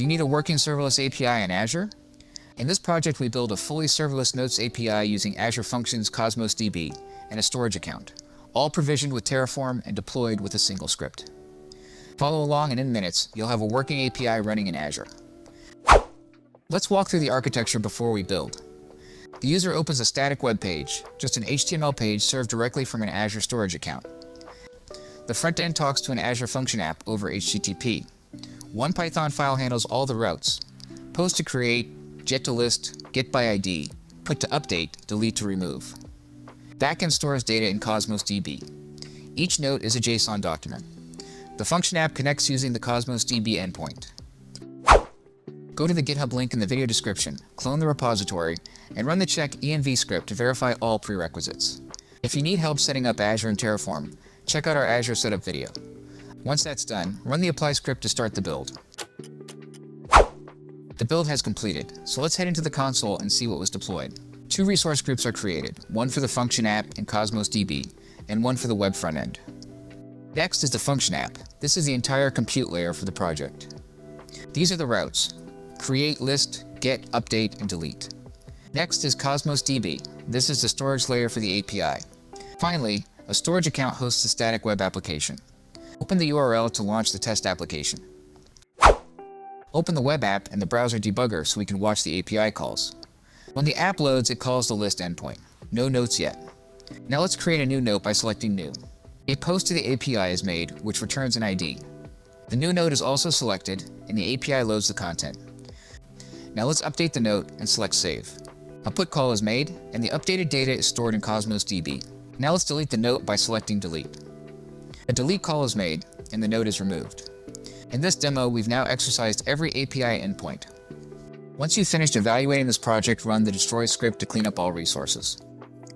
Do you need a working serverless API in Azure? In this project, we build a fully serverless Notes API using Azure Functions Cosmos DB and a storage account, all provisioned with Terraform and deployed with a single script. Follow along and in minutes, you'll have a working API running in Azure. Let's walk through the architecture before we build. The user opens a static web page, just an HTML page served directly from an Azure storage account. The front end talks to an Azure Function app over HTTP. One Python file handles all the routes: post to create, get to list, get by ID, put to update, delete to remove. Backend stores data in Cosmos DB. Each note is a JSON document. The function app connects using the Cosmos DB endpoint. Go to the GitHub link in the video description, clone the repository, and run the check env script to verify all prerequisites. If you need help setting up Azure and Terraform, check out our Azure setup video. Once that's done, run the apply script to start the build. The build has completed, so let's head into the console and see what was deployed. Two resource groups are created, one for the function app in Cosmos DB, and one for the web front end. Next is the function app. This is the entire compute layer for the project. These are the routes: create, list, get, update, and delete. Next is Cosmos DB. This is the storage layer for the API. Finally, a storage account hosts a static web application. Open the URL to launch the test application. Open the web app and the browser debugger so we can watch the API calls. When the app loads, it calls the list endpoint. No notes yet. Now let's create a new note by selecting New. A post to the API is made, which returns an ID. The new note is also selected, and the API loads the content. Now let's update the note and select Save. A put call is made, and the updated data is stored in Cosmos DB. Now let's delete the note by selecting Delete. A delete call is made, and the note is removed. In this demo, we've now exercised every API endpoint. Once you've finished evaluating this project, run the destroy script to clean up all resources.